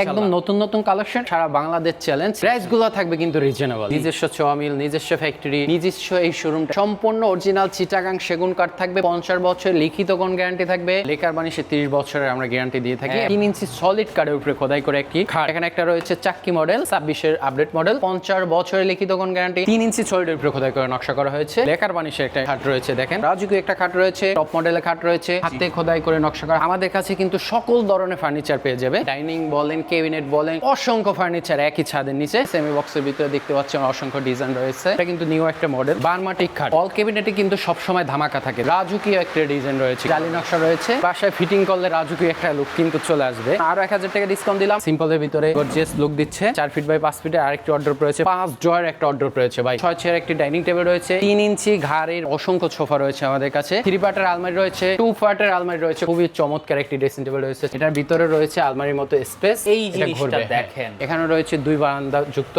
একদম নতুন নতুন কালেকশন, সারা বাংলাদেশ চ্যালেঞ্জ। প্রাইস গুলো থাকবে কিন্তু রিজনেবল। নিজস্ব চমিল, নিজস্ব ফ্যাক্টরি, নিজস্ব এই শোরুম, সম্পূর্ণ অরিজিনাল চিটাগাং সেগুন কাঠ থাকবে। 50 বছর লিখিত কোন গ্যারান্টি থাকবে। লেকার বানিশে 30 বছরের আমরা গ্যারান্টি দিয়ে থাকি। 3 ইঞ্চি সলিড কাঠের উপরে খোদাই করে একটি খাট। এখানে একটা রয়েছে চাক্কি মডেল, 26 এর আপডেট মডেল, 50 বছরের লিখিত কোন গ্যারান্টি, 3 ইঞ্চি সলিডের উপরে খোদাই করে নকশা করা হয়েছে। লেকার বানিশে একটা খাট রয়েছে, দেখেন রাজুকি একটা খাট রয়েছে, টপ মডেলের খাট রয়েছে, হাতে খোদাই করে নকশা করা। আমাদের কাছে কিন্তু সকল ধরনের ফার্নিচার পেয়ে যাবে। ডাইনিং বলেন, কেবিনেট বলেন, অসংখ্য ফার্নিচার একই ছাদের নিচে। সেমি বক্সের ভিতরে দেখতে পাচ্ছেন অসংখ্য ডিজাইন রয়েছে। এটা কিন্তু নিউ একটা মডেল বার্মাটিক খাট। অল কেবিনেটে কিন্তু সবসময় ধামাকা থাকে। রাজুকি একটা ডিজাইন রয়েছে, জালি নকশা রয়েছে। বাসায় ফিটিং করলে রাজুকি একটা লুক কিন্তু চলে আসবে। আরো 1000 টাকা ডিসকাউন্ট দিলাম। সিম্পলের ভিতরে গর্জিয়াস লুক দিচ্ছে। 4 ফিট বাই 5 ফিটের আরেকটি অর্ডার রয়েছে। 5 ড্রয়ার একটা অর্ডার রয়েছে ভাই। 6 চেয়ার একটি ডাইনিং টেবিল রয়েছে। 3 ইঞ্চি ঘাড়ের অসংখ্য সোফা রয়েছে আমাদের কাছে। 3 পার্টের আলমারি রয়েছে, 2 পার্টের আলমারি রয়েছে। খুবই চমৎকার একটি ড্রেসিং টেবিল রয়েছে। এটার ভিতরে রয়েছে আলমারির মতো স্পেস। এই জিনিসটা দেখেন, এখানে রয়েছে 2 বারান্দা যুক্ত।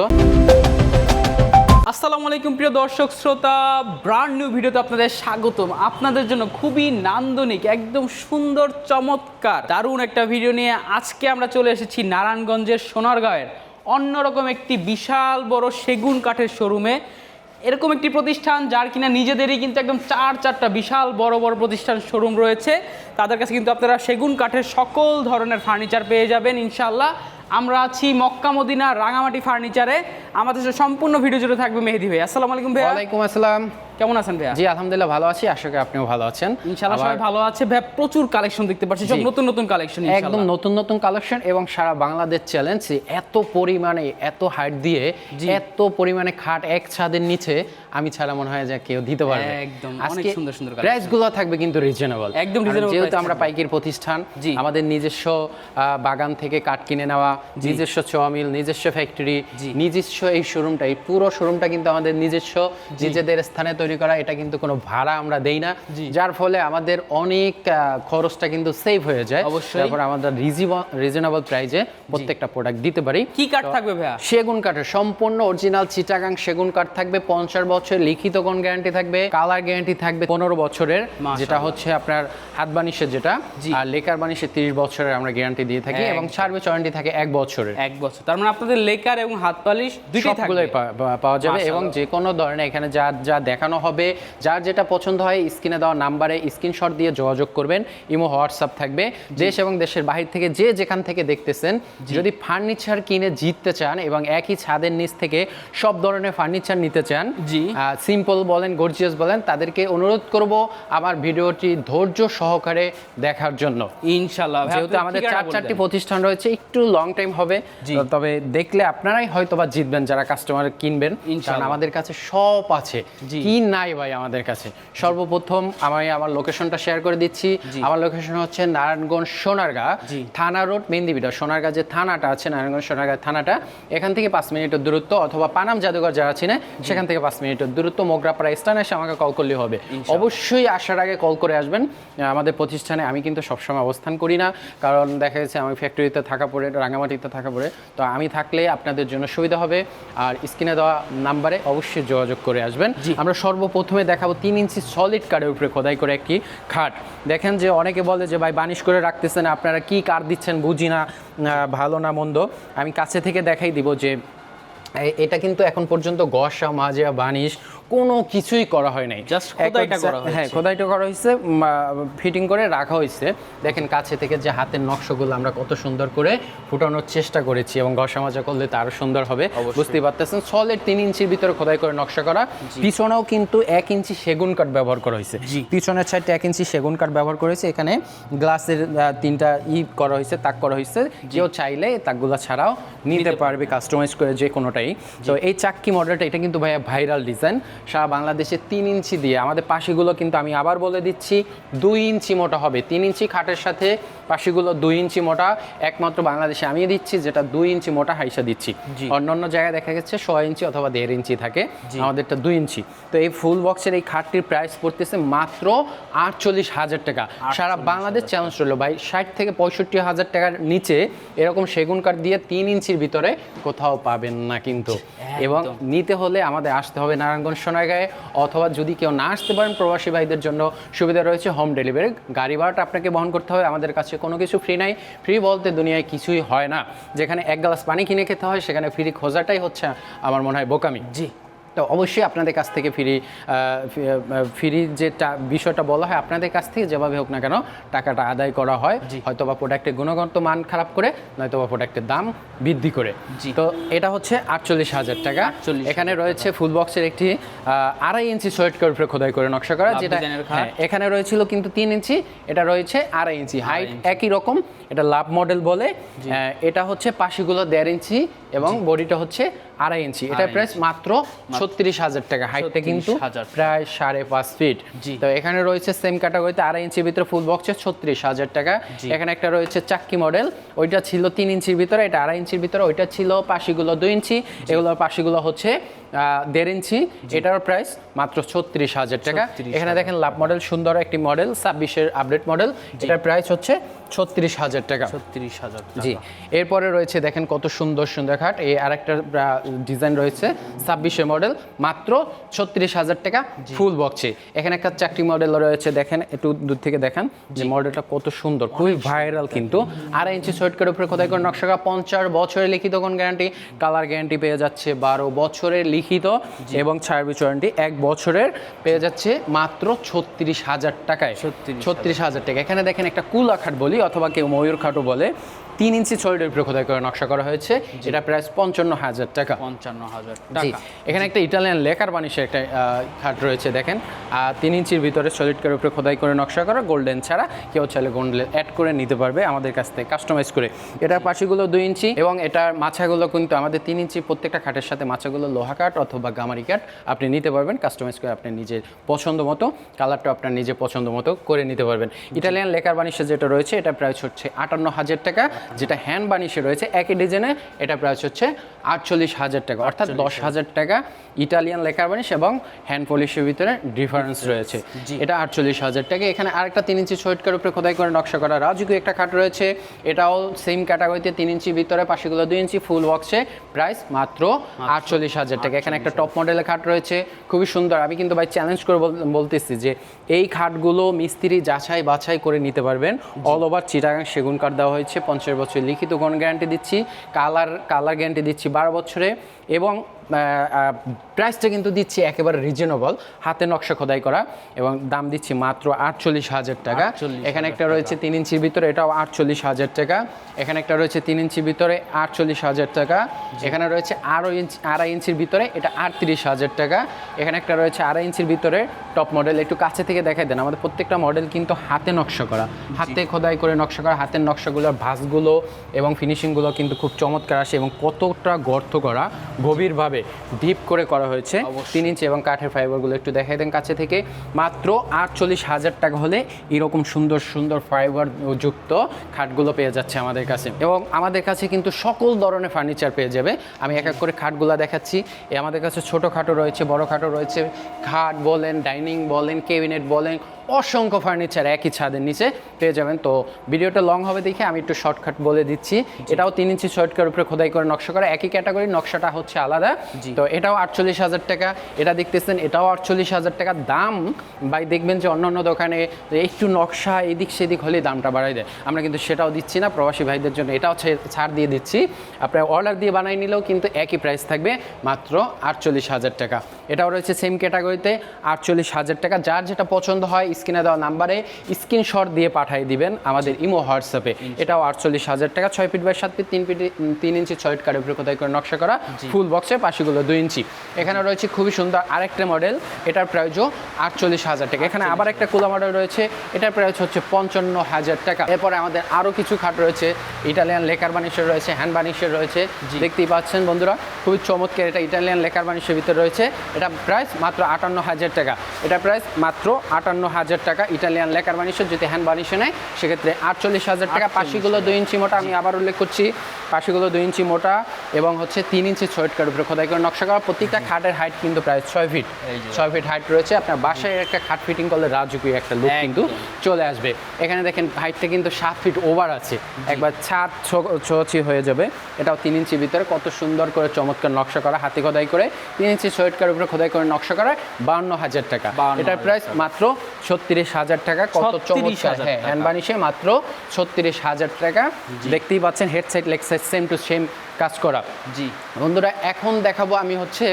আসসালামু আলাইকুম প্রিয় দর্শক শ্রোতা, ব্র্যান্ড নিউ ভিডিওতে আপনাদের স্বাগতম। আপনাদের জন্য খুবই নান্দনিক, একদম সুন্দর, চমৎকার, দারুণ একটা ভিডিও নিয়ে আজকে আমরা চলে এসেছি নারায়ণগঞ্জের সোনারগাঁয়ের অন্যরকম একটি বিশাল বড় সেগুন কাঠের শোরুমে। এরকম একটি প্রতিষ্ঠান যার কিনা নিজেদেরই কিন্তু একদম 4-4টা বিশাল বড় বড় প্রতিষ্ঠান শোরুম রয়েছে। তাদের কাছে কিন্তু আপনারা সেগুন কাঠের সকল ধরনের ফার্নিচার পেয়ে যাবেন ইনশাআল্লাহ। আমরা আছি মক্কা মদিনা রাঙামাটি ফার্নিচারে। আমাদের সাথে সম্পূর্ণ ভিডিও জুড়ে থাকবে মেহেদি ভাই। আসসালামু আলাইকুম ভাই। ওয়ালাইকুম আসসালাম। কেমন আছেন ভাইয়া? জি আলহামদুলিল্লাহ ভালো আছি, আশা করি আপনিও ভালো আছেন। ইনশাআল্লাহ সবাই ভালো আছে ভাই। প্রচুর কালেকশন দেখতে পাচ্ছি, সব নতুন নতুন কালেকশন, একদম নতুন নতুন কালেকশন এবং সারা বাংলাদেশ চ্যালেঞ্জ। এত পরিমাণে, এত হাইট দিয়ে, এত পরিমাণে খাট এক ছাদের নিচে আমি ছাড়া মনে হয় যে কেউ দিতে পারবে। একদম অনেক সুন্দর সুন্দর প্রাইস গুলো থাকবে কিন্তু রিজনেবল, একদম রিজনেবল। যেহেতু আমরা পাইকারি প্রতিষ্ঠান, আমাদের নিজস্ব বাগান থেকে কাঠ কিনে নেওয়া, নিজস্ব চমিল, নিজস্ব ফ্যাক্টরি, নিজস্ব এই শোরুমটা, এই পুরো শোরুমটা কিন্তু আমাদের নিজস্ব, নিজেদের স্থানে তৈরি করা। এটা কিন্তু কোনো ভাড়া আমরা দেই না, যার ফলে আমাদের অনেক খরচটা কিন্তু সেভ হয়ে যায়। তারপর আমাদের রিজনেবল প্রাইসে প্রত্যেকটা প্রোডাক্ট দিতে পারি। কি কাঠ থাকবে ভাইয়া? সেগুন কাঠের সম্পূর্ণ অরিজিনাল চিটাগাং সেগুন কাঠ থাকবে। 50 বছর লিখিত কোন গ্যারান্টি থাকবে। কালার গ্যারান্টি থাকবে 15 বছরের, যেটা হচ্ছে আপনার হাত বানিশের যেটা, আর লেকার বানিশে 30 বছরের আমরা গ্যারান্টি দিয়ে থাকি এবং সার্ভিস ওয়ারেন্টি থাকে 1 বছরের। 1 বছর, তার মানে আপনাদের লেকার এবং হাত পালিশ দুটোই থাকবে, পাওয়া যাবে। এবং যে কোনো ধরনের এখানে যা যা দেখানো হবে, যার যেটা পছন্দ হয় স্ক্রিনে দেওয়া নাম্বারে স্ক্রিনশট দিয়ে যোগাযোগ করবেন। ইমো, হোয়াটসঅ্যাপ থাকবে। দেশ এবং দেশের বাহির থেকে যে যেখান থেকে দেখতেছেন, যদি ফার্নিচার কিনে জিততে চান এবং একই ছাদের নিচ থেকে সব ধরনের ফার্নিচার নিতে চান, সিম্পল বলেন, গর্জিয়াস বলেন, তাদেরকে অনুরোধ করব আমার ভিডিওটি ধৈর্য সহকারে দেখার জন্য ইনশাআল্লাহ। যেহেতু আমাদের 4-4টি প্রতিষ্ঠান রয়েছে, একটু লং টাইম হবে, তবে দেখলে আপনারাই হয়তোবা জিতবেন যারা কাস্টমার কিনবেন, কারণ আমাদের কাছে সব আছে। কি নাই ভাই আমাদের কাছে? সর্বপ্রথম আমি আমার লোকেশনটা শেয়ার করে দিচ্ছি। আমার লোকেশন হচ্ছে নারায়ণগঞ্জ সোনারগাঁ থানা রোড, মেহেন্দিবিটা। সোনারগাঁ যে থানাটা আছে, নারায়ণগঞ্জ সোনারগাঁ থানাটা, এখান থেকে 5 মিনিটের দূরত্ব, অথবা পানাম জাদুঘর যারা চিনে সেখান থেকে 5 মিনিটের দূরত্ব। মোগরাপাড়া স্থানে এসে আমাকে কল করলে হবে। অবশ্যই আসার আগে কল করে আসবেন আমাদের প্রতিষ্ঠানে। আমি কিন্তু সবসময় অবস্থান করি না, কারণ দেখা যাচ্ছে আমি ফ্যাক্টরিতে থাকা পড়ে, রাঙামাটিতে থাকা পড়ে, তো আমি থাকলে আপনাদের জন্য সুবিধা হবে। আর স্ক্রিনে দেওয়া নাম্বারে অবশ্যই যোগাযোগ করে আসবেন। আমরা সর্বপ্রথমে দেখাবো 3 ইঞ্চি সলিড কাঠের উপরে খোদাই করে একটি খাট। দেখেন যে অনেকে বলে যে ভাই বানিশ করে রাখতেছেন, আপনারা কি কাঠ দিচ্ছেন বুঝি না, ভালো না মন্দ। আমি কাছে থেকে দেখাই দিব যে এটা কিন্তু এখন পর্যন্ত ঘষা, মাজা, বানিশ কোনো কিছুই করা হয় নাই, জাস্ট খোদাইটা করা হয়েছে। হ্যাঁ, খোদাইটা করা হয়েছে, ফিটিং করে রাখা হয়েছে। দেখেন কাছে থেকে যে হাতের নকশাগুলো আমরা কত সুন্দর করে ফুটানোর চেষ্টা করেছি, এবং ঘষা মাজা করলে তো আরো সুন্দর হবে, বুঝতেই পারতেছেন। সলিড 3 ইঞ্চির ভিতরে খোদাই করে নকশা করা। পিছনেও কিন্তু 1 ইঞ্চি সেগুন কাঠ ব্যবহার করা হয়েছে। পিছনের সাইডে 1 ইঞ্চি সেগুন কাঠ ব্যবহার করেছে। এখানে গ্লাসের 3টা করা হয়েছে, তাক করা হয়েছে। কেউ চাইলে তাকগুলা ছাড়াও নিতে পারবে কাস্টমাইজ করে যে কোনোটাই। তো এই চাক্কি মডেলটা, এটা কিন্তু ভাইয়া ভাইরাল ডিজাইন। সারা বাংলাদেশে 3 ইঞ্চি দিয়ে, আমাদের পাশিগুলো কিন্তু আমি আবার বলে দিচ্ছি 2 ইঞ্চি মোটা হবে। 3 ইঞ্চি খাটের সাথে পাশিগুলো 2 ইঞ্চি মোটা, একমাত্র বাংলাদেশে আমি দিচ্ছি যেটা 2 ইঞ্চি মোটা হাইসা দিচ্ছি। অন্যান্য জায়গায় দেখা গেছে 1.5 ইঞ্চি অথবা 1.5 ইঞ্চি থাকে, আমাদেরটা 2 ইঞ্চি। তো এই ফুল বক্সের এই খাটটির প্রাইস পড়তেছে মাত্র 48,000 টাকা। সারা বাংলাদেশ চ্যালেঞ্জ রইল ভাই, 60 থেকে 65,000 টাকার নিচে এরকম সেগুন কাঠ দিয়ে 3 ইঞ্চির ভিতরে কোথাও পাবেন না কিন্তু। এবং নিতে হলে আমাদের আসতে হবে নারায়ণগঞ্জ সোনারগাঁয়ে, অথবা যদি কেউ না আসতে পারেন প্রবাসী ভাইদের জন্য সুবিধা রয়েছে হোম ডেলিভারি। গাড়ি ভাড়াটা আপনাকে বহন করতে হবে, আমাদের কাছে কোনো কিছু ফ্রি নাই। ফ্রি বলতে দুনিয়ায় কিছুই হয় না, যেখানে এক গ্লাস পানি কিনে খেতে হয় সেখানে ফ্রি খোঁজাটাই হচ্ছে আমার মনে হয় বোকামি। জি, তো অবশ্যই আপনাদের কাছ থেকে ফ্রি যে বিষয়টা বলা হয়, আপনাদের কাছ থেকে যেভাবে হোক না কেন টাকাটা আদায় করা হয়, হয়তো বা প্রোডাক্টের গুণগত মান খারাপ করে, নয়তো বা প্রোডাক্টের দাম বৃদ্ধি করে। তো এটা হচ্ছে 48,000 টাকা। এখানে রয়েছে ফুল বক্সের একটি 2.5 ইঞ্চি সোয়েট কার্ভ খোদাই করে নকশা করা, যেটা এখানে রয়েছিল কিন্তু 3 ইঞ্চি, এটা রয়েছে 2.5 ইঞ্চি। হাইট একই রকম, এটা লাভ মডেল বলে। এটা হচ্ছে পাশিগুলো 1.5 ইঞ্চি এবং বডিটা হচ্ছে 2.5 ইঞ্চি। এটা প্রাইস মাত্র 36,000 টাকা। হাইটটা কিন্তু প্রায় 5.5 ফিট। তো এখানে রয়েছে সেম ক্যাটাগরিতে 2.5 ইঞ্চির ভিতরে ফুল বক্সে 36,000 টাকা। এখানে একটা রয়েছে চাক্কি মডেল, ওইটা ছিল 3 ইঞ্চির ভিতরে, এটা 2.5 ইঞ্চির ভিতরে, ওইটা ছিল পাশিগুলো 2 ইঞ্চি, এগুলোর পাশিগুলো হচ্ছে 1.5 ইঞ্চি। এটার প্রাইস মাত্র 36,000 টাকা। এখানে দেখেন লাভ মডেল, সুন্দর একটি মডেল, 26-এর আপডেট মডেল, এটার প্রাইস হচ্ছে 36,000 টাকা। 36,000 জি। এরপরে রয়েছে দেখেন কত সুন্দর সুন্দর খাট, এই আরেকটা ডিজাইন রয়েছে 26-এর মডেল, মাত্র 36,000 টাকা ফুল বক্সে। এখানে একটা চাকরি মডেল রয়েছে, দেখেন একটু দূর থেকে দেখেন যে মডেলটা কত সুন্দর, খুবই ভাইরাল কিন্তু। 2.5 ইঞ্চি সোয়েটকার উপরে খোদাই করে নকশা করা, 50 বছরের লিখিত কোন গ্যারান্টি, কালার গ্যারান্টি পেয়ে যাচ্ছে 12 বছরের লিখিত এবং সার্ভিস ওয়ারেন্টি 1 বছরের পেয়ে যাচ্ছে মাত্র 36,000 টাকায়। 36,000 টাকা। এখানে দেখেন একটা কুলা খাট বলি, অথবা কেউ ময়ূর খাটও বলে, 3 ইঞ্চি সলিডের উপরে খোদাই করে নকশা করা হয়েছে, এটা প্রাইস 55,000 টাকা। 55,000 জি। টাকা। এখানে একটা ইটালিয়ান লেকার বানিশের একটা খাট রয়েছে, দেখেন 3 ইঞ্চির ভিতরে সলিডের উপরে খোদাই করে নকশা করা, গোল্ডেন ছাড়া, কেউ চাইলে গোল্ডেন অ্যাড করে নিতে পারবে আমাদের কাছ থেকে কাস্টমাইজ করে। এটার পাশিগুলো 2 ইঞ্চি এবং এটার মাছাগুলো কিন্তু আমাদের 3 ইঞ্চি, প্রত্যেকটা খাটের সাথে মাছাগুলো লোহা কাঠ অথবা গামারি কাঠ আপনি নিতে পারবেন কাস্টমাইজ করে, আপনি নিজের পছন্দ মতো, কালারটা আপনার নিজের পছন্দ মতো করে নিতে পারবেন। ইটালিয়ান লেকার বানিশে যেটা রয়েছে, এটা প্রাইস হচ্ছে 58,000 টাকা। যেটা হ্যান্ড বানিশে রয়েছে একই ডিজাইনে, এটা প্রাইস হচ্ছে 48,000 টাকা, অর্থাৎ 10,000 টাকা ইটালিয়ান লেকার বানিশ এবং হ্যান্ড পলিশের ভিতরে ডিফারেন্স রয়েছে। এটা 48,000 টাকা। এখানে আরেকটা 3 ইঞ্চি সোয়েটকার উপরে খোদাই করে নকশা করা রাজুকি একটা খাট রয়েছে, এটাও সেম ক্যাটাগরিতে 3 ইঞ্চি ভিতরে, পাশেগুলো 2 ইঞ্চি, ফুল বক্সে, প্রাইস মাত্র 48,000 টাকা। এখানে একটা টপ মডেলের খাট রয়েছে, খুবই সুন্দর। আমি কিন্তু ভাই চ্যালেঞ্জ করে বলতেছি যে এই খাটগুলো মিস্ত্রি যাচাই বাছাই করে নিতে পারবেন। অল ওভার চিটাগাং সেগুন কাঠ দেওয়া হয়েছে, 50 বছর লিখিত কোন গ্যারান্টি দিচ্ছি, কালার গ্যারান্টি দিচ্ছি 12 বছরে, এবং প্রাইসটা কিন্তু দিচ্ছি একেবারে রিজনেবল, হাতে নকশা খোদাই করা, এবং দাম দিচ্ছি মাত্র 48,000 টাকা। এখানে একটা রয়েছে 3 ইঞ্চির ভিতরে, এটাও 48,000 টাকা। এখানে একটা রয়েছে 3 ইঞ্চির ভিতরে, 48,000 টাকা। এখানে রয়েছে 2.5 ইঞ্চির ভিতরে, এটা 38,000 টাকা। এখানে একটা রয়েছে 2.5 ইঞ্চির ভিতরে টপ মডেল, একটু কাছে থেকে দেখাই দেন। আমাদের প্রত্যেকটা মডেল কিন্তু হাতে নকশা করা, হাতে খোদাই করে নকশা করা, হাতের নকশাগুলোর ভাঁজগুলো এবং ফিনিশিংগুলো কিন্তু খুব চমৎকার আসে, এবং কতটা গর্ত করা, গভীরভাবে ডিপ করে করা হয়েছে 3 ইঞ্চি, এবং কাঠের ফাইবারগুলো একটু দেখাই দেন কাছে থেকে। মাত্র 48,000 টাকা হলে এরকম সুন্দর সুন্দর ফাইবার যুক্ত খাটগুলো পেয়ে যাচ্ছে আমাদের কাছে, এবং আমাদের কাছে কিন্তু সকল ধরনের ফার্নিচার পেয়ে যাবে। আমি এক এক করে খাটগুলো দেখাচ্ছি। আমাদের কাছে ছোটো খাটও রয়েছে, বড় খাটও রয়েছে, খাট বলেন, ডাইনিং বলেন, ক্যাবিনেট বলেন, অসংখ্য ফার্নিচার একই ছাদের নিচে পেয়ে যাবেন। তো ভিডিওটা লং হবে দেখে আমি একটু শর্টকাট বলে দিচ্ছি। এটাও 3 ইঞ্চি শর্টকার উপরে খোদাই করে নকশা করা, একই ক্যাটাগরি, নকশাটা হচ্ছে আলাদা। তো এটাও 48,000 টাকা। এটা দেখতেছেন, এটাও 48,000 টাকা। দাম ভাই দেখবেন যে অন্য দোকানে একটু নকশা এদিক সেদিক হলে দামটা বাড়াই দেয়, আমরা কিন্তু সেটাও দিচ্ছি না প্রবাসী ভাইদের জন্য, এটাও ছাড় দিয়ে দিচ্ছি। আপনার অর্ডার দিয়ে বানাই নিলেও কিন্তু একই প্রাইস থাকবে, মাত্র 48,000 টাকা। এটাও রয়েছে সেম ক্যাটাগরিতে, 48,000 টাকা। যার যেটা পছন্দ হয় স্ক্রিনে দেওয়া নাম্বারে স্ক্রিনশট দিয়ে পাঠিয়ে দিবেন আমাদের ইমো হোয়াটসঅ্যাপে। এটাও 48,000 টাকা। 6 feet by 7 feet, 3 inch solid কাঠের উপরে খোদাই করে নকশা করা, ফুল বক্সে, পাশিগুলো 2 ইঞ্চি। এখানে রয়েছে খুবই সুন্দর আরেকটা মডেল, এটার প্রাইসও 48,000 টাকা। এখানে আবার একটা কুলা মডেল রয়েছে, এটার প্রাইস হচ্ছে 55,000 টাকা। এরপরে আমাদের আরও কিছু খাট রয়েছে, ইটালিয়ান লেকার বানিশের রয়েছে, হ্যান্ড বানিশের রয়েছে, দেখতেই পাচ্ছেন বন্ধুরা, খুবই চমৎকার। এটা ইটালিয়ান লেকার বানিশের ভিতরে রয়েছে, এটা প্রাইস মাত্র 58,000 টাকা। এটা প্রাইস মাত্র 58,000 হাজার টাকা, ইটালিয়ান লেকার বানিশে, যদি হ্যান্ড বানিশে নেয় সেক্ষেত্রে 48,000 টাকা। পাশিগুলো 2 ইঞ্চি মোটা, আমি আবার উল্লেখ করছি, পাশিগুলো 2 ইঞ্চি মোটা এবং হচ্ছে 3 ইঞ্চি ছয়েটকার উপরে খোদাই করে নকশা করা। প্রত্যেকটা খাটের হাইট কিন্তু প্রায় 6 ফিট, 6 ফিট হাইট রয়েছে। আপনার বাসায় একটা খাট ফিটিং করলে রাজকীয় একটা লুক কিন্তু চলে আসবে। এখানে দেখেন হাইটটা কিন্তু 7 ফিট ওভার আছে, একবার ছাদ ছোঁচি হয়ে যাবে। এটাও 3 ইঞ্চি ভিতরে কত সুন্দর করে চমৎকার নকশা করা, হাতে খোদাই করে 3 ইঞ্চি ছয়েটকার উপরে খোদাই করে নকশা করা, 52,000 টাকা। এটার প্রাইস মাত্র 36,000 টাকা। কত চমৎকার, হ্যাঁ হ্যান্ড বানিশে মাত্র 36,000 টাকা। দেখতেই পাচ্ছেন head side leg side same to same কাজ করা। জি বন্ধুরা, এখন দেখাবো আমি হচ্ছে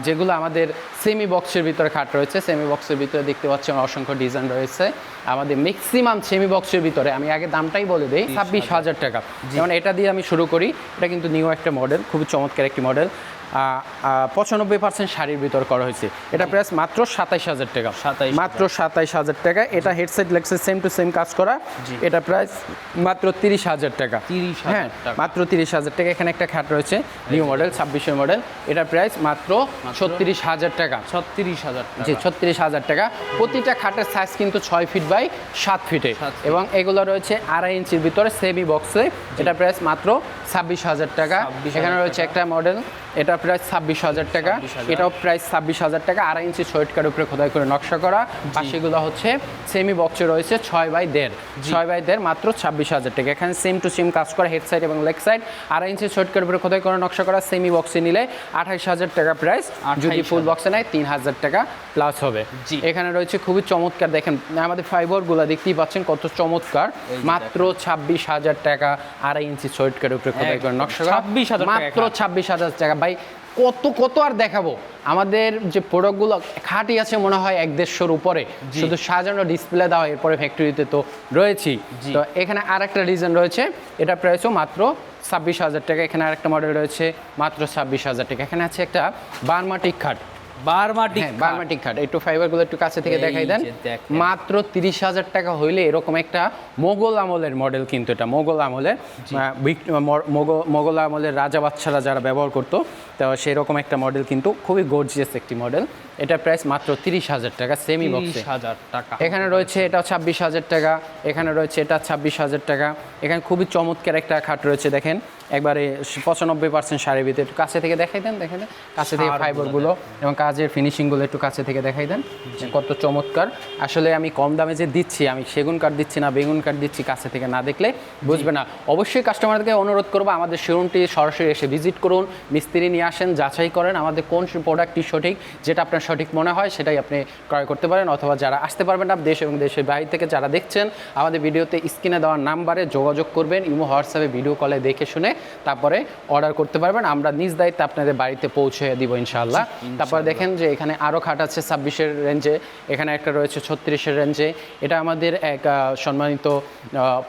যেগুলো আমাদের সেমি বক্সের ভিতরে খাট রয়েছে। সেমি বক্সের ভিতরে দেখতে পাচ্ছেন অসংখ্য ডিজাইন রয়েছে। আমাদের ম্যাক্সিমাম সেমি বক্সের ভিতরে, আমি আগে দামটাই বলে দিই, 26,000 টাকা। যেমন এটা দিয়ে আমি শুরু করি, এটা কিন্তু নিউ একটা মডেল, খুবই চমৎকার একটি মডেল। 95% শাড়ির ভিতর করা হয়েছে। এটা প্রাইস মাত্র 27,000 টাকা, মাত্র 27,000 টাকা। এটা হেডসেট লেগসেট সেম টু সেম কাজ করা, এটা প্রাইস মাত্র 30,000 টাকা। হ্যাঁ, মাত্র 30,000 টাকা। এখানে একটা খাট রয়েছে নিউ মডেল, 26-এর মডেল, এটার প্রাইস মাত্র 36,000 টাকা। 36,000 জি, 36,000 টাকা। প্রতিটা খাটের সাইজ কিন্তু 6 ফিট বাই 7 ফিটে এবং এগুলো রয়েছে 2.5 ইঞ্চির ভিতরে সেমি বক্সে। এটা প্রাইস মাত্র 26,000 টাকা। এখানে রয়েছে একটা মডেল, এটা প্রাইস 26,000 টাকা। এটাও প্রাইস 26,000 টাকা। 2.5 ইঞ্চি ছয়েটকার উপরে খোদাই করে নকশা করা। পাশেগুলো হচ্ছে সেমি বক্সে রয়েছে 6x1.5 মাত্র 26,000 টাকা। এখানে সেম টু সেম কাজ করা, হেড সাইড এবং লেগ সাইড। 2.5 ইঞ্চি ছয়েটকার উপরে খোদাই করে নকশা করা। সেমি বক্সে নিলে 28,000 টাকা প্রাইস, যদি ফুল বক্সে নেয় 3,000 টাকা প্লাস হবে। এখানে রয়েছে খুবই চমৎকার, দেখেন আমাদের ফাইবারগুলো দেখতেই পাচ্ছেন কত চমৎকার, মাত্র 26,000 টাকা। 2.5 ইঞ্চি ছয়েটকার উপরে খোদাই করে নকশা করা, মাত্র 26,000 টাকা। ভাই কত আর দেখাবো, আমাদের যে প্রোডাক্টগুলো খাঁটি আছে মনে হয় 1-150-এর উপরে, শুধু সাজানো ডিসপ্লে দেওয়া, এরপরে ফ্যাক্টরিতে তো রয়েছি। তো এখানে আর একটা ডিজাইন রয়েছে, এটা প্রাইসও মাত্র 26,000 টাকা। এখানে আরেকটা মডেল রয়েছে মাত্র 26,000 টাকা। এখানে আছে একটা বার্মাটিক খাট, বার্মাটিক খাট। একটু ফাইবারগুলো একটু কাছে থেকে দেখাই দেন। মাত্র 30,000 টাকা হইলে এরকম একটা মোগল আমলের মডেল, কিন্তু এটা মোগল আমলের, মোগল আমলের রাজা বাচ্চারা যারা ব্যবহার করতো, তো সেরকম একটা মডেল, কিন্তু খুবই গর্জিয়াস একটি মডেল। এটা প্রাইস মাত্র 30,000 টাকা সেমি বক্সে। এখানে রয়েছে এটা 26,000 টাকা। এখানে রয়েছে এটা 26,000 টাকা। এখানে খুবই চমৎকার একটা খাট রয়েছে, দেখেন একবারে 95% শাড়ির ভিতরে। একটু কাছে থেকে দেখাই দেন, দেখেন কাছে থেকে ফাইবারগুলো এবং কাজের ফিনিশিংগুলো একটু কাছে থেকে দেখাই দেন, কত চমৎকার। আসলে আমি কম দামে যে দিচ্ছি, আমি সেগুন কাঠ দিচ্ছি না বেগুন কাঠ দিচ্ছি, কাছে থেকে না দেখলে বুঝবে না। অবশ্যই কাস্টমারদেরকে অনুরোধ করবো, আমাদের শোরুমটি সরাসরি এসে ভিজিট করুন, মিস্ত্রি নিয়ে আসেন, যাচাই করেন আমাদের কোন প্রোডাক্টটি সঠিক, যেটা আপনার সঠিক মনে হয় সেটাই আপনি ক্রয় করতে পারেন। অথবা যারা আসতে পারবেন না, দেশ এবং দেশের বাইরে থেকে যারা দেখছেন, আমাদের ভিডিওতে স্ক্রিনে দেওয়ার নাম্বারে যোগাযোগ করবেন, ইমো হোয়াটসঅ্যাপে ভিডিও কলে দেখে শুনে তারপরে অর্ডার করতে পারবেন। আমরা নিজ দায়িত্বে আপনাদের বাড়িতে পৌঁছে দিব ইনশাআল্লাহ। তারপরে দেখেন যে এখানে আরও খাট আছে 26-এর রেঞ্জে, এখানে একটা রয়েছে 36-এর রেঞ্জে। এটা আমাদের এক সম্মানিত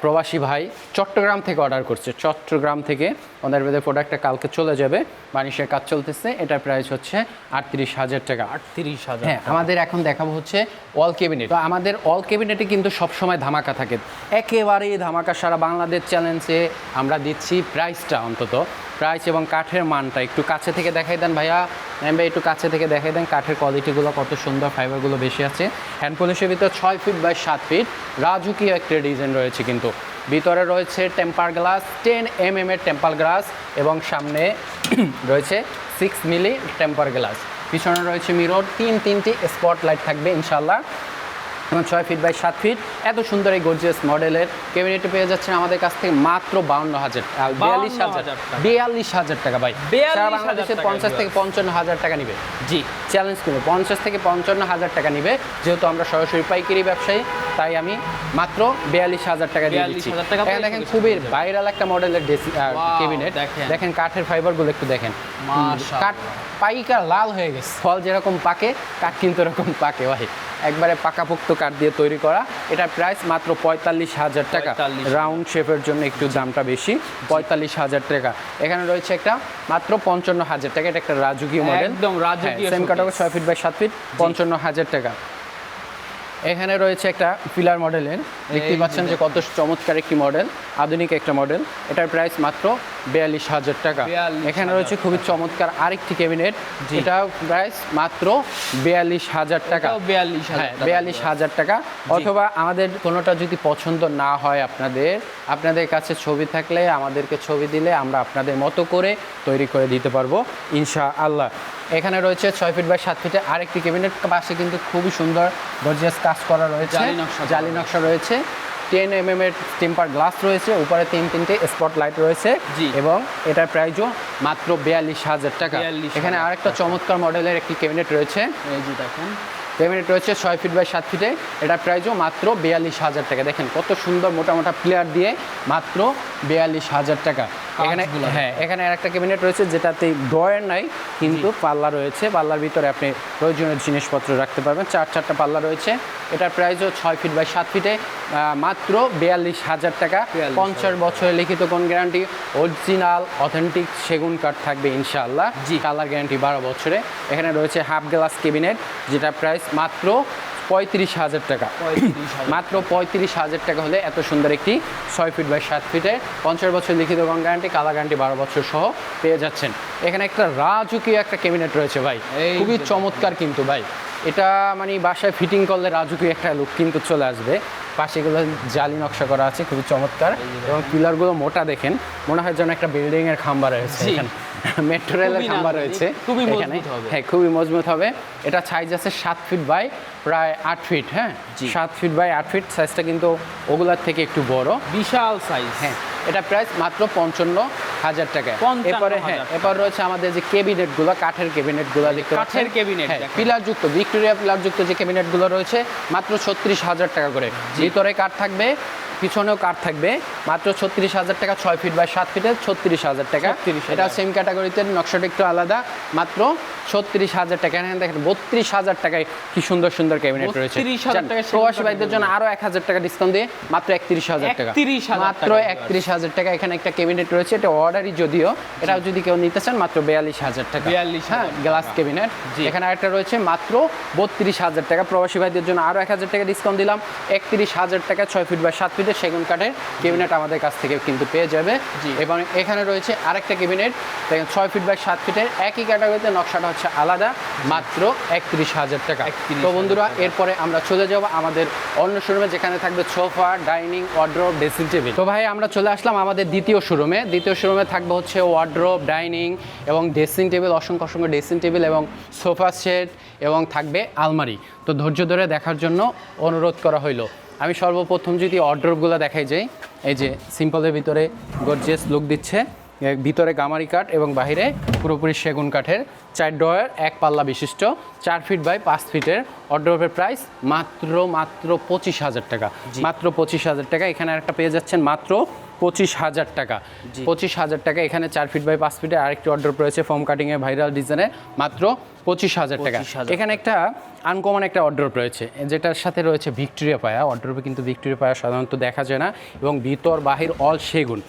প্রবাসী ভাই চট্টগ্রাম থেকে অর্ডার করছে, চট্টগ্রাম থেকে। ওনার বেদে প্রোডাক্টটা কালকে চলে যাবে, বানিশের কাজ চলতেছে। এটার প্রাইস হচ্ছে 38,000 টাকা। 38,000। হ্যাঁ, আমাদের এখন দেখাবো হচ্ছে ওয়াল ক্যাবিনেট। তো আমাদের ওয়াল ক্যাবিনেটে কিন্তু সবসময় ধামাকা থাকে, একেবারেই ধামাকা। সারা বাংলাদেশ চ্যালেঞ্জে আমরা দিচ্ছি প্রাইসটা, অন্তত প্রাইস এবং কাঠের মানটা একটু কাছে থেকে দেখাই দেন ভাইয়া, ভাই একটু কাছে থেকে দেখাই দেন। কাঠের কোয়ালিটিগুলো কত সুন্দর, ফাইবারগুলো বেশি আছে। হ্যান্ড পলিশের ভিতর 6 ফিট বাই 7 ফিট রাজকীয় একটা ডিজাইন রয়েছে, কিন্তু ভিতরে রয়েছে টেম্পার গ্লাস, 10 mm এর টেম্পার গ্লাস এবং সামনে রয়েছে 6 মিলি টেম্পার গ্লাস। পিছনে রয়েছে মিরর, 3টি স্পট লাইট থাকবে ইনশাল্লাহ। এবং 6 ফিট বাই 7 ফিট এত সুন্দর এই গর্জিয়াস মডেলের ক্যাবিনেট পেয়ে যাচ্ছেন আমাদের কাছ থেকে মাত্র 42,000 টাকা। ভাই সারা বাংলাদেশে 50 থেকে 55,000 টাকা নিবে। জি, চ্যালেঞ্জ করবে, 50 থেকে 55,000 টাকা নিবে। যেহেতু আমরা সরাসরি পাইকারি ব্যবসায়ী, তাই আমি মাত্র 42,000 টাকা দিয়ে দিচ্ছি। এখানে দেখেন খুবই ভাইরাল একটা মডেলের ক্যাবিনেট, দেখেন কাঠের ফাইবারগুলো একটু দেখেন, কাঠ পাইকার লাল হয়ে গেছে। ফল যেরকম পাকে, কাঠ কিন্তু এরকম পাকে ভাই, একবারে পাকাপোক্ত কাঠ দিয়ে তৈরি করা। এটার প্রাইস মাত্র 45,000 টাকা। রাউন্ড শেপের জন্য একটু দামটা বেশি, 45,000 টাকা। এখানে রয়েছে একটা মাত্র 55,000 টাকা। এটা একটা রাজকীয় মডেল, একদম রাজকীয়, সেম কাটাগো 6 ফিট বাই 7 ফিট, 55,000 টাকা। এখানে রয়েছে একটা পিলার মডেলের, দেখতেই পাচ্ছেন যে কত চমৎকার একটি মডেল, আধুনিক একটা মডেল। এটার প্রাইস মাত্র 42,000 টাকা। 42,000 এখানে রয়েছে খুবই চমৎকার আরেকটি ক্যাবিনেট, এটা প্রাইস মাত্র 42,000 টাকা। এটাও 42,000 হ্যাঁ, টাকা। 42,000 টাকা। অথবা আমাদের কোনোটা যদি পছন্দ না হয় আপনাদের কাছে ছবি থাকলে আমাদেরকে ছবি দিলে আমরা আপনাদের মতো করে তৈরি করে দিতে পারবো ইনশাআল্লাহ। এখানে রয়েছে 6 ফিট বাই 7 ফিটে আরেকটি ক্যাবিনেট, পাশে কিন্তু খুবই সুন্দর গর্জিয়াস কাজ করা রয়েছে, জালি নকশা রয়েছে, 10 mm এর টেম্পার গ্লাস রয়েছে, উপরে 3-3টে স্পট লাইট রয়েছে এবং এটার প্রাইসও মাত্র 42,000 টাকা। এখানে আরেকটা চমৎকার মডেলের একটি ক্যাবিনেট রয়েছে, এই যে দেখেন ক্যাবিনেট রয়েছে 6 ফিট বাই 7 ফিটে, এটার প্রাইসও মাত্র 42,000 টাকা। দেখেন কত সুন্দর মোটা মোটা প্লেয়ার দিয়ে মাত্র 42,000 টাকা। এখানে এখানে আরেকটা ক্যাবিনেট রয়েছে যেটাতে ড্রয়ার নাই কিন্তু পাল্লা রয়েছে, পাল্লার ভিতরে আপনি প্রয়োজনীয় জিনিসপত্র রাখতে পারবেন, 4-4টা পাল্লা রয়েছে। এটার প্রাইসও 6 ফিট বাই 7 ফিটে, মাত্র 42,000 টাকা। 50 বছরের লিখিত কোন গ্যারান্টি, অরিজিনাল অথেন্টিক সেগুন কাঠ থাকবে ইনশাআল্লাহ, কালার গ্যারান্টি 12 বছরে। এখানে রয়েছে হাফ গ্লাস ক্যাবিনেট, যেটা প্রাইস মাত্র 35,000 টাকা। মাত্র 35,000 টাকা হলে এত সুন্দর একটি 6 ফিট বাই 7 ফিটে 50 বছর লিখিত কোন গ্যারান্টি, কালার গ্যারান্টি 12 বছর সহ পেয়ে যাচ্ছেন। এখানে একটা রাজকীয় একটা ক্যাবিনেট রয়েছে ভাই, খুবই চমৎকার কিন্তু ভাই, এটা মানে বাসায় ফিটিং করলে রাজকীয় একটা লুক কিন্তু চলে আসবে। পাশেগুলো জালি নকশা করা আছে, খুবই চমৎকার, এবং পিলারগুলো মোটা, দেখেন মনে হয় যেন একটা বিল্ডিং এর খাম্বা রয়েছে এখানে, মেট্রো রেলের খাম্বা রয়েছে এখানে। হ্যাঁ, খুবই মজবুত হবে। এটা সাইজ আছে 7 ফিট বাই প্রায় 8 ফিট। হ্যাঁ, 7 ফিট বাই 8 ফিট সাইজটা কিন্তু ওগুলার থেকে একটু বড়, বিশাল সাইজ। হ্যাঁ, এটা প্রাইস মাত্র 55,000 টাকা। এরপরে এরপর রয়েছে আমাদের যে ক্যাবিনেটগুলো, কাঠের ক্যাবিনেটগুলো দেখতে পাচ্ছেন, কাঠের ক্যাবিনেট, পিলারযুক্ত, ভিক্টোরিয়া পিলারযুক্ত যে ক্যাবিনেটগুলো রয়েছে মাত্র 36,000 টাকা করে। ভিতরে কাঠ থাকবে, পিছনেও কাঠ থাকবে, মাত্র 36,000 টাকা। 6 ফিট বাই 7 ফিটে 36,000 টাকা। এটা সেম ক্যাটাগরিতে, নকশাটা একটু আলাদা, মাত্র 36,000 টাকা। এখানে দেখেন 32,000 টাকায় কি সুন্দর সুন্দর ক্যাবিনেট রয়েছে। প্রবাসী ভাইদের জন্য আরো 1,000 টাকা ডিসকাউন্ট দিয়ে মাত্র 31,000 টাকা, মাত্র 31,000 টাকা। এখানে একটা ক্যাবিনেট রয়েছে, এটা অর্ডারই যদিও, এটাও যদি কেউ নিতে চান মাত্র 42,000 টাকা। হ্যাঁ, গ্লাস ক্যাবিনেট। এখানে আরেকটা রয়েছে মাত্র 32,000 টাকা। প্রবাসী ভাইদের জন্য আরো 1,000 টাকা ডিসকাউন্ট দিলাম, 31,000 টাকা। 6 ফিট বাই 7 ফিটে সেগুন কাঠের ক্যাবিনেট আমাদের কাছ থেকে কিন্তু পেয়ে যাবে। এবং এখানে রয়েছে আরেকটা ক্যাবিনেট, দেখেন 6 ফিট বাই 7 ফিটের, একই ক্যাটাগরিতে, নকশাটা হচ্ছে আলাদা, মাত্র 31,000 টাকা। তো বন্ধুরা, এরপরে আমরা চলে যাব আমাদের অন্য শোরুমে, যেখানে থাকবে sofa, dining, wardrobe, dressing table. তো ভাই, আমরা চলে আসলাম আমাদের দ্বিতীয় শোরুমে। দ্বিতীয় শোরুমে থাকবে হচ্ছে ওয়ার্ড্রোব, ডাইনিং এবং ড্রেসিং টেবিল, অসংখ্য অসংখ্য ড্রেসিং টেবিল এবং সোফা সেট, এবং থাকবে আলমারি। তো ধৈর্য ধরে দেখার জন্য অনুরোধ করা হইলো। আমি সর্বপ্রথম যদি ওয়ার্ড্রোবগুলো দেখাই যাই, এই যে সিম্পলের ভিতরে গর্জিয়াস লুক দিচ্ছে, ভিতরে গামারি কাঠ এবং বাহিরে পুরোপুরি সেগুন কাঠের, 4 ড্রয়ার, 1 পাল্লা বিশিষ্ট, 4 ফিট বাই 5 ফিটের ওয়ার্ড্রোবের প্রাইস মাত্র 25,000 টাকা। মাত্র 25,000 টাকা। এখানে একটা পেয়ে যাচ্ছেন মাত্র 25,000 টাকা। 25,000 টাকা। এখানে 4 ফিট বাই 5 ফিটের আরেকটি ওয়ার্ড্রোব রয়েছে, ফোম কাটিংয়ে ভাইরাল ডিজাইনের, মাত্র 25,000 টাকা। এখানে একটা আনকমন একটা ওয়ার্ড্রোব রয়েছে, যেটার সাথে রয়েছে ভিক্টোরিয়া পায়া। ওয়ার্ড্রোবে কিন্তু ভিক্টোরিয়া পায়া সাধারণত দেখা যায় না, এবং ভিতর বাহির অল সেগুন,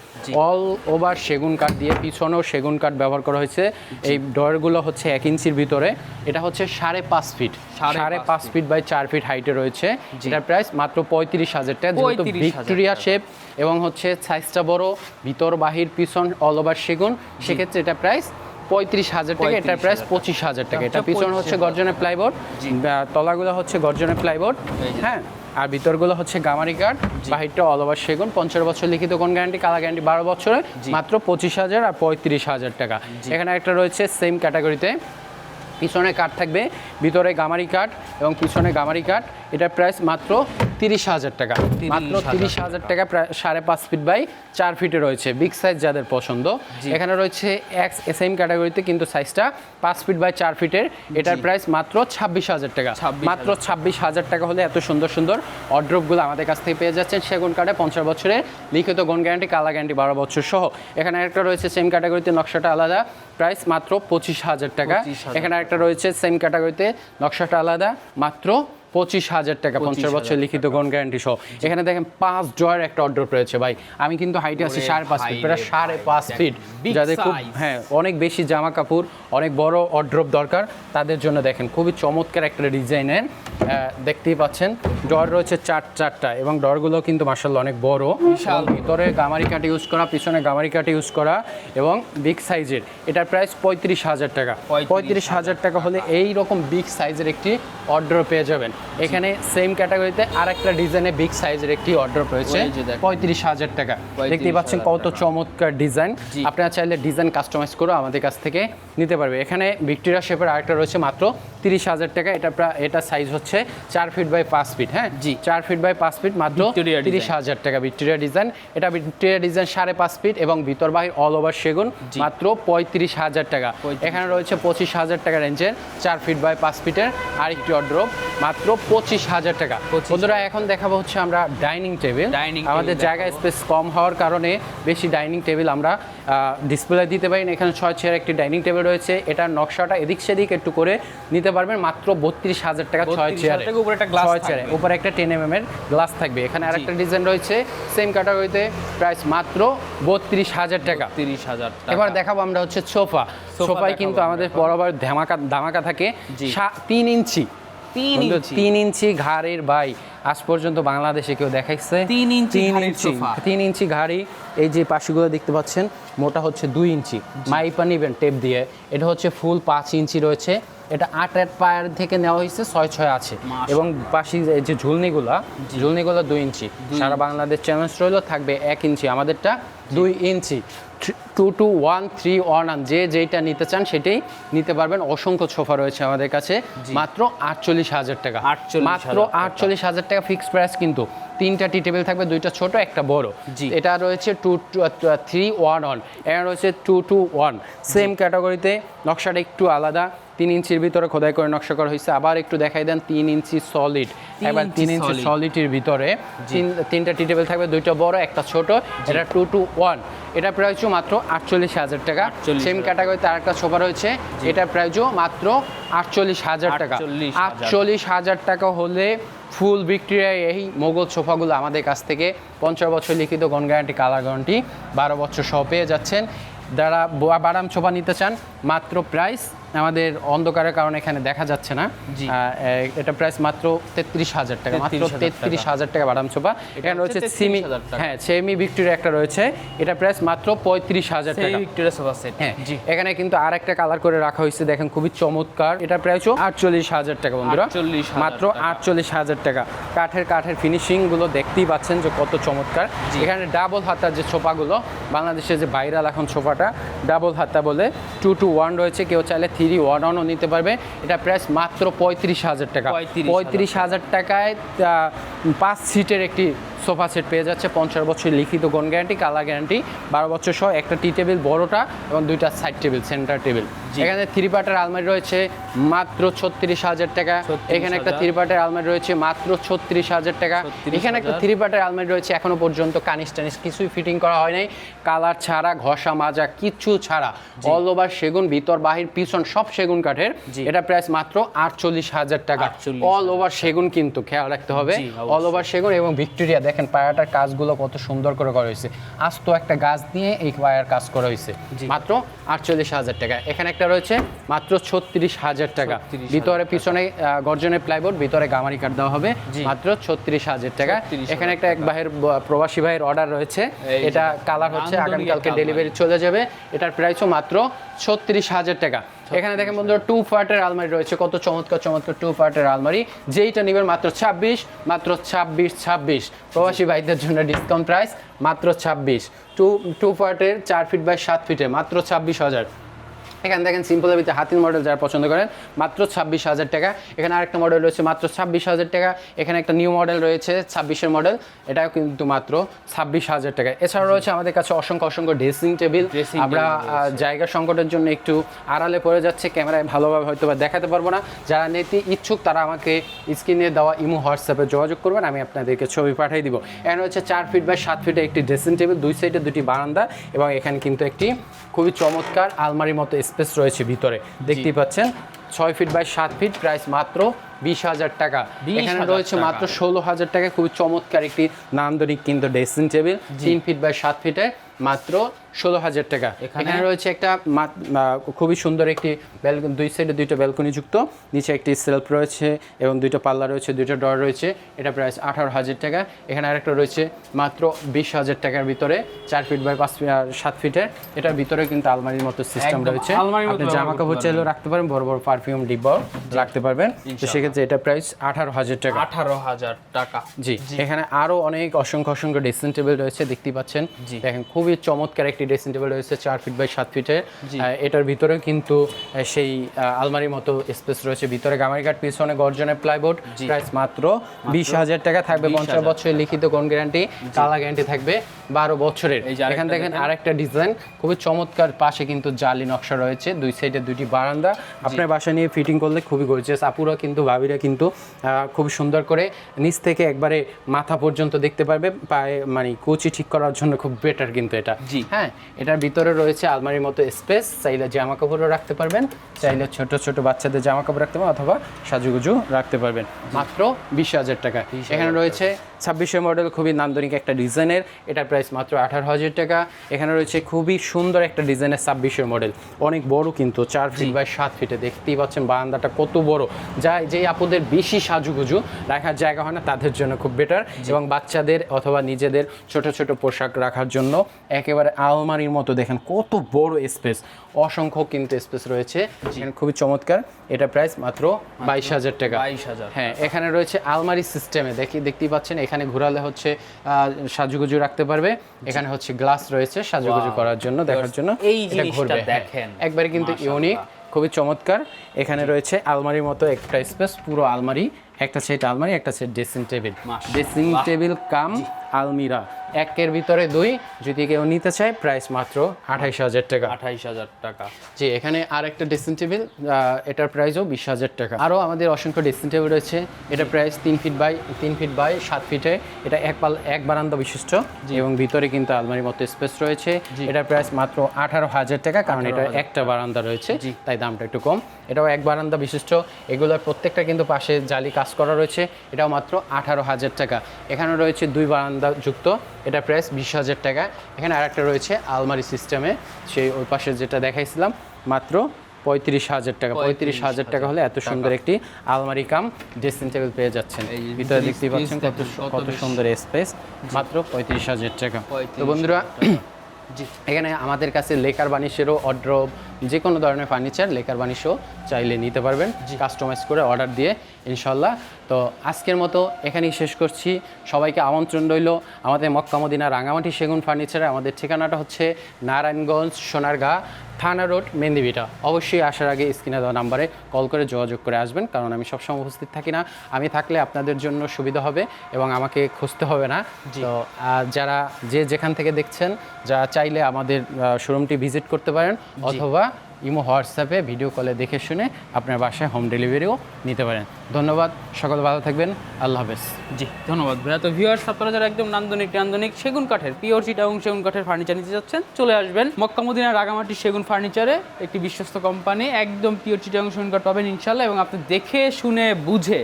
অল ওভার সেগুন কাঠ দিয়ে, পিছনেও সেগুন কাঠ ব্যবহার করা হয়েছে। এই ডয়ারগুলো হচ্ছে 1 ইঞ্চির ভিতরে, এটা হচ্ছে 5.5 ফিট, 5.5 ফিট বাই 4 ফিট হাইটে রয়েছে। এটার প্রাইস মাত্র 35,000 টাকা। যেহেতু ভিক্টোরিয়া শেপ এবং হচ্ছে সাইজটা বড়, ভিতর বাহির পিছন অল ওভার সেগুন, সেক্ষেত্রে এটা প্রাইস 35,000 টাকা। এটার প্রাইস 25,000 টাকা। এটা পিছন হচ্ছে গর্জনের প্লাইবোর্ড, তলাগুলো হচ্ছে গর্জনের প্লাইবোর্ড, হ্যাঁ, আর ভিতরগুলো হচ্ছে গামারি কাঠ, বাহিরটা অল ওভার সেগুন। 50 বছর লিখিত কোন গ্যারান্টি, কালার গ্যারান্টি 12 বছরে, মাত্র 25,000 আর 35,000 টাকা। এখানে একটা রয়েছে সেম ক্যাটাগরিতে, পিছনে কাঠ থাকবে, ভিতরে গামারি কাঠ এবং পিছনে গামারি কাঠ। এটার প্রাইস মাত্র 30,000 টাকা। মাত্র 30,000 টাকা। প্রায় 5.5 ফিট বাই 4 ফিটে রয়েছে, বিগ সাইজ যাদের পছন্দ। এখানে রয়েছে সেম ক্যাটাগরিতে কিন্তু সাইজটা 5 ফিট বাই 4 ফিটের, এটার প্রাইস মাত্র 26,000 টাকা। মাত্র 26,000 টাকা হলে এত সুন্দর সুন্দর ওয়ার্ড্রোবগুলো আমাদের কাছ থেকে পেয়ে যাচ্ছেন সেগুন কাঠে, 50 বছরের লিখিত গুণ গ্যারান্টি, কালার গ্যারান্টি 12 বছর সহ। এখানে একটা রয়েছে সেম ক্যাটাগরিতে, নকশাটা আলাদা, প্রাইস মাত্র 25,000 টাকা। এখানে একটা রয়েছে সেম ক্যাটাগরিতে, নকশাটা আলাদা, মাত্র 25,000 টাকা, 50 বছর লিখিত গুণ গ্যারান্টি সহ। এখানে দেখেন 5 ড্রয়ার একটা ওয়ার্ড্রোব রয়েছে ভাই। আমি কিন্তু হাইটে আছি 5.5 ফিট, প্রায় 5.5 ফিট, যাদের খুব অনেক বেশি জামা কাপড়, অনেক বড় ওয়ার্ড্রোব দরকার, তাদের জন্য দেখেন খুবই চমৎকার একটা ডিজাইনের দেখতেই পাচ্ছেন ডর রয়েছে চারটা এবং ডরগুলো কিন্তু মার্শাল্লাহ অনেক বড়, বিশাল। ভিতরে গামারি কাঠ ইউজ করা, পিছনে গামারি কাঠ ইউজ করা এবং বিগ সাইজের। এটার প্রাইস 35,000 টাকা। 35,000 টাকা হলে এই রকম বিগ সাইজের একটি অর্ডার পেয়ে যাবেন। এখানে সেম ক্যাটাগরিতে আর একটা ডিজাইনে বিগ সাইজের একটি অর্ডার রয়েছে 35,000 টাকা। দেখতেই পাচ্ছেন কত চমৎকার ডিজাইন। আপনারা চাইলে ডিজাইন কাস্টমাইজ করে আমাদের কাছ থেকে নিতে পারবে। এখানে ভিক্টোরিয়া শেপের আরেকটা রয়েছে মাত্র 30,000 টাকা। এটা সাইজ হচ্ছে 4 ফিট বাই 5 ফিট। হ্যাঁ জি, 4 ফিট বাই 5 ফিট মাত্র 30,000 টাকা ভিক্টোরিয়া ডিজাইন। এটা ভিক্টোরিয়া ডিজাইন 5.5 ফিট এবং ভিতর বাহির অল ওভার সেগুন, মাত্র 35,000 টাকা। এখানে রয়েছে 25,000 টাকা রেঞ্জের 4 ফিট বাই 5 ফিটের আরেকটি অর্ডার মাত্র 25,000 টাকা। বন্ধুরা এখন দেখাবো হচ্ছে আমরা ডাইনিং টেবিল। আমাদের জায়গা স্পেস কম হওয়ার কারণে বেশি ডাইনিং টেবিল আমরা ডিসপ্লে দিতে পারি না। এখানে 6 চেয়ার একটি ডাইনিং টেবিল রয়েছে। এটার নকশাটা এদিক সেদিক একটু করে নিতে পারবেন মাত্র 32,000 টাকা। 6 চেয়ারে উপরে একটা 10 mm এর গ্লাস থাকবে। এখানে আরেকটা ডিজাইন রয়েছে সেম ক্যাটাগরিতে, প্রাইস মাত্র 32,000 টাকা। 30,000 টাকা। এবার দেখাবো আমরা হচ্ছে সোফা। সোফায় কিন্তু আমাদের বরাবর ধামাকা থাকে 3 ইঞ্চি। 3 ইঞ্চি ঘাড়ের বাই আজ পর্যন্ত বাংলাদেশে কেউ দেখাইছে? 3 ইঞ্চি ঘাড়ি। এই যে পাশগুলো দেখতে পাচ্ছেন মোটা হচ্ছে 2 ইঞ্চি, মাইপা নিবেন টেপ দিয়ে। এটা হচ্ছে ফুল 5 ইঞ্চি রয়েছে। এটা 8 পায়ের থেকে নেওয়া হয়েছে, 6 আছে এবং পাশে যে ঝুলনিগুলো 2 ইঞ্চি। সারা বাংলাদেশ চ্যালেঞ্জ রইল, থাকবে 1 ইঞ্চি, আমাদেরটা 2 ইঞ্চি। 221311 যে যেইটা নিতে চান সেটাই নিতে পারবেন। অসংখ্য সোফা রয়েছে আমাদের কাছে মাত্র 48,000 টাকা। মাত্র 48,000 টাকা ফিক্সড প্রাইস। কিন্তু 3টা টি টেবিল থাকবে, 2টা ছোট একটা বড়। এটা রয়েছে 2311, এটা রয়েছে 221। সেম ক্যাটাগরিতে, নকশাটা একটু আলাদা। 3 ইঞ্চির ভিতরে খোদাই করে নকশা করা হয়েছে। আবার একটু দেখাই দেন, 3 ইঞ্চি সলিড। এবার 3 ইঞ্চি সলিডের ভিতরে 3টা টি টেবিল থাকবে, 2টা বড় একটা ছোট। এটা 221। এটা প্রাইসও মাত্র 48,000 টাকা। সেম ক্যাটাগরিতে আরেকটা সোফা রয়েছে, এটা প্রাইসও মাত্র 48,000 টাকা। 48,000 টাকা হলে ফুল ভিক্টোরিয়া এই মোগল সোফাগুলো আমাদের কাছ থেকে 50 বছর লিখিত গন গ্যারান্টি, কালার গ্যারান্টি 12 বছর সহ পেয়ে যাচ্ছেন। যারা বাদাম সোফা নিতে চান, মাত্র প্রাইস আমাদের অন্ধকারের কারণে এখানে দেখা যাচ্ছে না, এটা প্রাইস মাত্র 33,000 টাকা। মাত্র 33,000 টাকা বাদাম সোফা। এখানে রয়েছে সেমি ভিক্টোরিয়া একটা রয়েছে, এটা প্রাইস মাত্র 35,000 টাকা। Victoria sofa set. হ্যাঁ, এখানে কিন্তু আরেকটা কালার করে রাখা হয়েছে, দেখেন খুবই চমৎকার। এটা প্রাইসও 48,000 টাকা বন্ধুরা, মাত্র 48,000 টাকা। কাঠের ফিনিশিং গুলো দেখতেই পাচ্ছেন যে কত চমৎকার। এখানে ডাবল হাতার যে সোফাগুলো, বাংলাদেশে যে ভাইরাল এখন সোফাটা ডাবল হাতা বলে 221 রয়েছে, কেউ চাইলে 311ও নিতে পারবে। এটা প্রাইস মাত্র 35,000 টাকা। 35,000 টাকায় 5 সিটের একটি সোফা সেট পেয়ে যাচ্ছে। 50 বছর লিখিত গন গ্যারান্টি, কালার গ্যারান্টি 12 বছর সহ। একটা টি টেবিল বড়টা এবং 2টা সাইড টেবিল, সেন্টার টেবিল। এখানে 3 পার্টের আলমারি রয়েছে মাত্র 36,000 টাকা। এখানে একটা 3 পার্টের আলমারি রয়েছে মাত্র 36,000 টাকা। এখানে একটা 3 পার্টের আলমারি রয়েছে, এখনো পর্যন্ত কানিস টানিস কিছুই ফিটিং করা হয় নাই, কালার ছাড়া, ঘষা মাজা কিচ্ছু ছাড়া, অল ওভার সেগুন, ভিতর বাহির পিছন সব সেগুন কাঠের। এটা প্রাইস মাত্র 48,000 টাকা। অল ওভার সেগুন, কিন্তু খেয়াল রাখতে হবে অল ওভার সেগুন এবং ভিক্টোরিয়া। দেখেন পায়াটার কাজগুলো কত সুন্দর করে করা হয়েছে, আস্ত একটা গাছ দিয়ে এই পায়ার কাজ করা হয়েছে, মাত্র 48,000 টাকা। এখানে একটা রয়েছে মাত্র 36,000 টাকা। ভিতরে পিছনে গর্জনের প্লাইবোর্ড, ভিতরে গামারি কাঠ দেওয়া হবে, মাত্র 36,000 টাকা। এখানে একটা এক ভাইয়ের প্রবাসী ভাইয়ের অর্ডার রয়েছে, এটা কালার হচ্ছে আগামীকালকে ডেলিভারি চলে যাবে। এটার প্রাইসও মাত্র 36,000 টাকা। এখানে দেখেন বন্ধুরা 2 পার্টের আলমারি রয়েছে, কত চমৎকার 2 পার্টের আলমারি। যেইটা নেবেন মাত্র 26। প্রবাসী ভাইদের জন্য ডিসকাউন্ট প্রাইস মাত্র 26। 2 পার্টের 4 ফিট বাই 7 ফিটে মাত্র 26,000। এখানে দেখেন সিম্পলের ভিতরে হাতির মডেল যারা পছন্দ করেন, মাত্র 26,000 টাকা। এখানে আরেকটা মডেল রয়েছে মাত্র 26,000 টাকা। এখানে একটা নিউ মডেল রয়েছে 26-এর মডেল, এটাও কিন্তু মাত্র 26,000 টাকা। এছাড়াও রয়েছে আমাদের কাছে অসংখ্য ড্রেসিং টেবিল। আমরা জায়গা সংকটের জন্য একটু আড়ালে পড়ে যাচ্ছে, ক্যামেরায় ভালোভাবে হয়তো বা দেখাতে পারবো না। যারা নিতে ইচ্ছুক তারা আমাকে স্ক্রিনে দেওয়া ইমো হোয়াটসঅ্যাপে যোগাযোগ করবেন, আমি আপনাদেরকে ছবি পাঠিয়ে দিব। এখানে হচ্ছে 4 ফিট বাই 7 ফিটে একটি ড্রেসিং টেবিল, 2 সাইডে 2টি বারান্দা এবং এখানে কিন্তু একটি খুবই চমৎকার আলমারির মতো স্পেস রয়েছে ভিতরে, দেখতেই পাচ্ছেন। 6 ফিট বাই 7 ফিট, প্রাইস মাত্র 20,000 টাকা। এখানে রয়েছে মাত্র 16,000 টাকা, খুবই চমৎকার একটি নান্দনিক কিন্তু ড্রেসিং টেবিল, 3 ফিট বাই 7 ফিটে মাত্র 16,000 টাকা। এখানে রয়েছে একটা খুবই সুন্দর একটি ব্যালকনি, দুই সাইডে দুইটা ব্যালকনি যুক্ত, নিচে একটি সেলফ রয়েছে এবং দুইটা পাল্লা রয়েছে, দুইটা ডর রয়েছে। এটা প্রাইস 18,000 টাকা। এখানে আরেকটা রয়েছে মাত্র 20,000 টাকার ভিতরে, 4 ফিট বাই 7 ফিটের। এটার ভিতরে কিন্তু আলমারির মতো সিস্টেম রয়েছে, আপনি জামা কাপড় চাইলেও রাখতে পারেন, বড় বড় পারফিউম ডিব্বাও রাখতে পারবেন। তো সেক্ষেত্রে এটা প্রাইস 18,000 টাকা। 18,000 টাকা। জি, এখানে আরো অনেক অসংখ্য ড্রেসিং টেবিল রয়েছে, দেখতেই পাচ্ছেন। দেখেন খুবই চমৎকার একটি ড্রেসিং টেবিল রয়েছে, 4 ফিট বাই 7 ফিটের। এটার ভিতরে কিন্তু সেই আলমারির মতো স্পেস রয়েছে, ভিতরে গামারি কাঠ, পিছনে গর্জনের প্লাইবোর্ড। প্রাইস মাত্র 20,000 টাকা। থাকবে 50 বছরের লিখিত কোন গ্যারান্টি, কালার গ্যারান্টি থাকবে 12 বছরের। এখানে দেখেন আরেকটা ডিজাইন খুবই চমৎকার, পাশে কিন্তু জালি নকশা রয়েছে, দুই সাইডে দুইটি বারান্দা। আপনার বাসায় নিয়ে ফিটিং করলে খুবই গর্জিয়াস। আপুরা কিন্তু ভাবিরা কিন্তু খুব সুন্দর করে নিচ থেকে একবারে মাথা পর্যন্ত দেখতে পারবে, পায়ে মানে কুচি ঠিক করার জন্য খুব বেটার কিন্তু এটা। হ্যাঁ, এটার ভিতরে রয়েছে আলমারির মতো স্পেস, চাইলে জামা কাপড়ও রাখতে পারবেন, চাইলে ছোট ছোট বাচ্চাদের জামা কাপড় রাখতে পারবেন, অথবা সাজুগুজু রাখতে পারবেন। মাত্র 20,000 টাকা। এখানে রয়েছে 2600 মডেল, খুবই নান্দনিক একটা ডিজাইনের, এটার প্রাইস মাত্র 18,000 টাকা। এখানে রয়েছে খুবই সুন্দর একটা ডিজাইনের 2600 মডেল, অনেক বড় কিন্তু, 4 ফিট বাই 7 ফিটে। দেখতেই পাচ্ছেন বারান্দাটা কত বড়, যা যেই আপুদের বেশি সাজুগুজু রাখার জায়গা হয় না তাদের জন্য খুব বেটার, এবং বাচ্চাদের অথবা নিজেদের ছোট ছোট পোশাক রাখার জন্য একেবারে আলমারির মতো। দেখেন কত বড় স্পেস, অসংখ্য কিন্তু স্পেস রয়েছে, এখানে খুবই চমৎকার। এটা প্রাইস মাত্র 22,000 টাকা। 22,000। হ্যাঁ, এখানে রয়েছে আলমারি সিস্টেমে, দেখতেই পাচ্ছেন। এখানে ঘোরালে হচ্ছে সাজুগুজু রাখতে পারবে, এখানে হচ্ছে গ্লাস রয়েছে সাজুগুজু করার জন্য, দেখার জন্য। এই জিনিসটা দেখেন, একবারে কিন্তু ইউনিক, খুবই চমৎকার। এখানে রয়েছে আলমারির মতো একটা স্পেস, পুরো আলমারি, একটা সেট আলমারি, একটা set dressing table. Dressing table cum আলমিরা, একের ভিতরে 2। যদি কেউ নিতে চায় প্রাইস মাত্র 28,000 টাকা। 28,000 টাকা। জি, এখানে আর একটা ড্রেসিং টেবিল, এটার প্রাইসও 20,000 টাকা। আরও আমাদের অসংখ্য ড্রেসিং টেবিল রয়েছে, এটা প্রাইস 3 ফিট বাই 7 ফিটে। এটা এক বারান্দা বিশিষ্ট এবং ভিতরে কিন্তু আলমারির মতো স্পেস রয়েছে। এটার প্রাইস মাত্র 18,000 টাকা, কারণ এটা একটা বারান্দা রয়েছে, তাই দামটা একটু কম। এটাও এক বারান্দা বিশিষ্ট, এগুলোর প্রত্যেকটা কিন্তু পাশে জালি কাজ করা রয়েছে, এটাও মাত্র 18,000 টাকা। এখানে রয়েছে 2 বারান্দা যুক্ত, এটা প্রাইস 20,000 টাকা। এখানে আরেকটা রয়েছে আলমারি সিস্টেমে, সেই ওই পাশে যেটা দেখাইছিলাম, মাত্র 35,000 টাকা। 35,000 টাকা হলে এত সুন্দর একটি আলমারি কাম ড্রেসিং টেবিল পেয়ে যাচ্ছেন। ভিতরে দেখতে পাচ্ছেন কত সুন্দর স্পেস, মাত্র 35,000 টাকা। তো বন্ধুরা, এখানে আমাদের কাছে লেকার বানিশেরও অর্ডার, যে কোনো ধরনের ফার্নিচার লেকার বানিশও চাইলে নিতে পারবেন, কাস্টমাইজ করে অর্ডার দিয়ে ইনশাল্লাহ। তো আজকের মতো এখানেই শেষ করছি। সবাইকে আমন্ত্রণ রইল আমাদের মক্কা মদিনা রাঙামাটি সেগুন ফার্নিচারে। আমাদের ঠিকানাটা হচ্ছে নারায়ণগঞ্জ সোনারগাঁ থানা রোড, মেহেন্দিভিটা। অবশ্যই আসার আগে স্ক্রিনে দেওয়া নাম্বারে কল করে যোগাযোগ করে আসবেন, কারণ আমি সবসময় উপস্থিত থাকি না। আমি থাকলে আপনাদের জন্য সুবিধা হবে এবং আমাকে খুঁজতে হবে না। তো যারা যেখান থেকে দেখছেন, যারা চাইলে আমাদের শোরুমটি ভিজিট করতে পারেন, অথবা ইমো হোয়াটসঅ্যাপে ভিডিও কলে দেখে শুনে আপনার বাসায় হোম ডেলিভারিও নিতে পারেন। ধন্যবাদ, সকলে ভালো থাকবেন, আল্লাহ হাফেজ। জি, ধন্যবাদ ভাইয়া। তো ভিউয়ার্স, আপনারা যারা একদম নান্দনিক সেগুন কাঠের, পিওর চিটাগং সেগুন কাঠের ফার্নিচার নিতে যাচ্ছেন, চলে আসবেন মক্কা মদিনা রাঙামাটি সেগুন ফার্নিচারে, একটি বিশ্বস্ত কোম্পানি। একদম পিওর চিটাগং সেগুন কাঠ পাবেন ইনশাল্লাহ, এবং আপনি দেখে শুনে বুঝে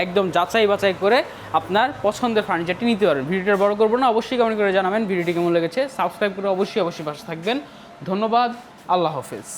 একদম যাচাই বাছাই করে আপনার পছন্দের ফার্নিচারটি নিতে পারবেন। ভিডিওটা বড় করবো না, অবশ্যই কমেন্ট করে জানাবেন ভিডিওটি কেমন লেগেছে। সাবস্ক্রাইব করে অবশ্যই পাশে থাকবেন। ধন্যবাদ, আল্লাহ হাফেজ।